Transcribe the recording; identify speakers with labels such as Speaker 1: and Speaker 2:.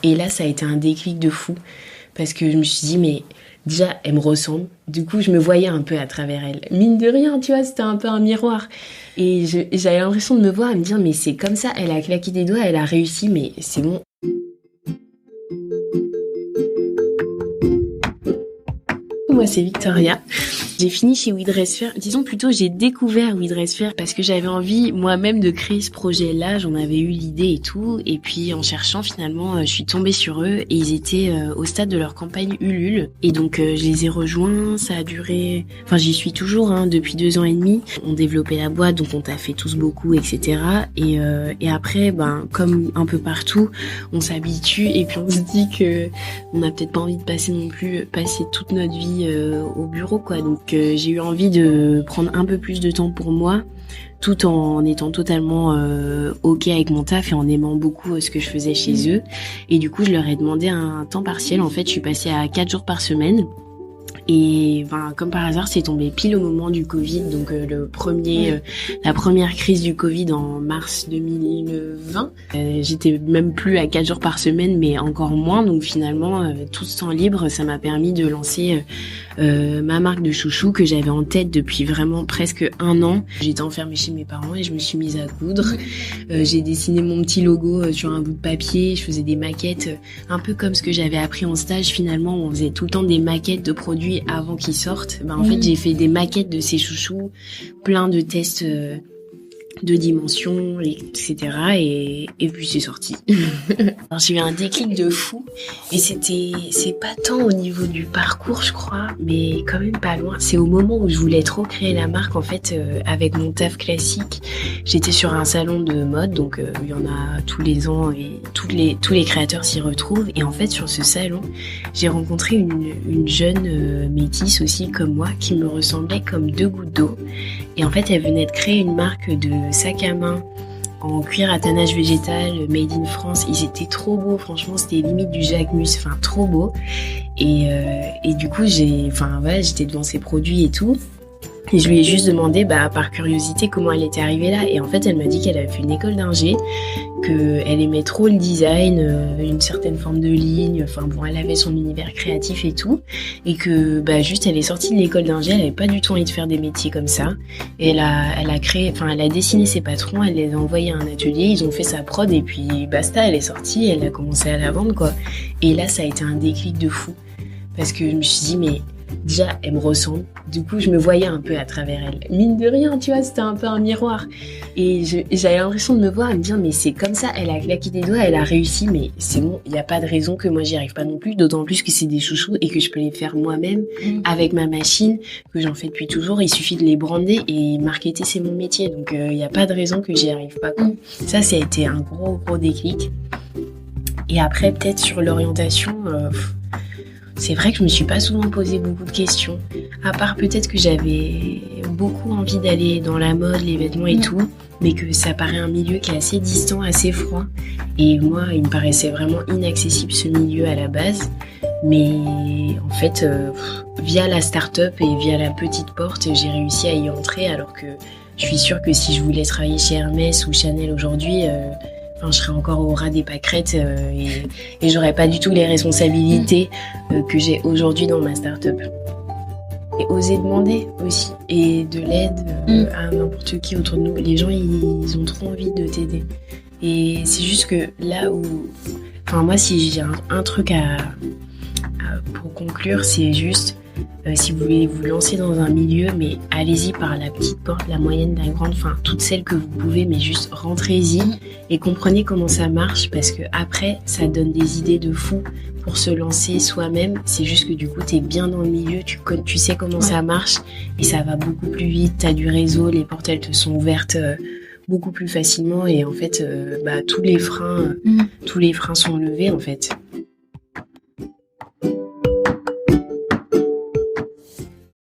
Speaker 1: Et là, ça a été un déclic de fou parce que je me suis dit, mais déjà, elle me ressemble. Du coup, je me voyais un peu à travers elle. Mine de rien, tu vois, c'était un peu un miroir. Et j'avais l'impression de me voir et me dire, mais c'est comme ça, elle a claqué des doigts, elle a réussi, mais c'est bon. Moi, c'est Victoria. J'ai fini chez We Dress Fair. Disons plutôt, j'ai découvert We Dress Fair parce que j'avais envie moi-même de créer ce projet-là. J'en avais eu l'idée et tout. Et puis, en cherchant, finalement, je suis tombée sur eux et ils étaient au stade de leur campagne Ulule. Et donc, je les ai rejoints. Ça a duré... Enfin, j'y suis toujours, depuis 2 ans et demi. On développait la boîte, donc on t'a fait tous beaucoup, etc. Et après, comme un peu partout, on s'habitue et puis on se dit que on n'a peut-être pas envie de passer toute notre vie au bureau, quoi. Donc j'ai eu envie de prendre un peu plus de temps pour moi, tout en étant totalement ok avec mon taf et en aimant beaucoup ce que je faisais chez eux. Et du coup, je leur ai demandé un temps partiel. En fait, je suis passée à 4 jours par semaine. Et comme par hasard, c'est tombé pile au moment du Covid, donc la première crise du Covid en mars 2020. J'étais même plus à 4 jours par semaine, mais encore moins. Donc finalement, tout ce temps libre, ça m'a permis de lancer ma marque de chouchou que j'avais en tête depuis vraiment presque 1 an. J'étais enfermée chez mes parents et je me suis mise à coudre. J'ai dessiné mon petit logo sur un bout de papier. Je faisais des maquettes, un peu comme ce que j'avais appris en stage. Finalement, on faisait tout le temps des maquettes de produits avant qu'ils sortent. En fait, j'ai fait des maquettes de ces chouchous, plein de tests de dimensions, etc. Et puis c'est sorti. Alors, j'ai eu un déclic de fou et c'est pas tant au niveau du parcours, je crois, mais quand même pas loin. C'est au moment où je voulais trop créer la marque, en fait, avec mon taf classique. J'étais sur un salon de mode, donc il y en a tous les ans et tous les créateurs s'y retrouvent. Et en fait, sur ce salon, j'ai rencontré une jeune métisse aussi comme moi qui me ressemblait comme 2 gouttes d'eau. Et en fait, elle venait de créer une marque de sac à main en cuir à tannage végétal, made in France. Ils étaient trop beaux, franchement, c'était limite du Jacquemus, trop beau. Et du coup, j'étais devant ces produits et tout. Et je lui ai juste demandé, par curiosité, comment elle était arrivée là. Et en fait, elle m'a dit qu'elle avait fait une école d'ingé, qu'elle aimait trop le design, une certaine forme de ligne. Elle avait son univers créatif et tout. Et que, juste, elle est sortie de l'école d'ingé, elle avait pas du tout envie de faire des métiers comme ça. Et elle a dessiné ses patrons, elle les a envoyés à un atelier, ils ont fait sa prod et puis basta, elle est sortie, elle a commencé à la vendre, quoi. Et là, ça a été un déclic de fou. Parce que je me suis dit, mais déjà, elle me ressemble. Du coup, je me voyais un peu à travers elle. Mine de rien, tu vois, c'était un peu un miroir. Et j'avais l'impression de me voir et me dire, mais c'est comme ça, elle a claqué des doigts, elle a réussi, mais c'est bon, il n'y a pas de raison que moi j'y arrive pas non plus, d'autant plus que c'est des chouchous et que je peux les faire moi-même avec ma machine, que j'en fais depuis toujours. Il suffit de les brander et marketer, c'est mon métier. Donc, il n'y a pas de raison que j'y arrive pas, quoi. Ça a été un gros déclic. Et après, peut-être sur l'orientation... c'est vrai que je me suis pas souvent posé beaucoup de questions, à part peut-être que j'avais beaucoup envie d'aller dans la mode, les vêtements et tout, mais que ça paraît un milieu qui est assez distant, assez froid. Et moi, il me paraissait vraiment inaccessible ce milieu à la base. Mais en fait, via la start-up et via la petite porte, j'ai réussi à y entrer, alors que je suis sûre que si je voulais travailler chez Hermès ou Chanel aujourd'hui... je serais encore au ras des pâquerettes et j'aurais pas du tout les responsabilités que j'ai aujourd'hui dans ma start-up. Et oser demander aussi, et de l'aide à n'importe qui autour de nous. Les gens, ils ont trop envie de t'aider. Et c'est juste que là où... moi, si j'ai un truc pour conclure, c'est juste... si vous voulez vous lancer dans un milieu, mais allez-y par la petite porte, la moyenne, la grande, toutes celles que vous pouvez, mais juste rentrez-y et comprenez comment ça marche, parce que après ça donne des idées de fou pour se lancer soi-même. C'est juste que du coup t'es bien dans le milieu, tu sais comment ça marche et ça va beaucoup plus vite, t'as du réseau, les portes elles te sont ouvertes beaucoup plus facilement et en fait tous les freins sont levés en fait.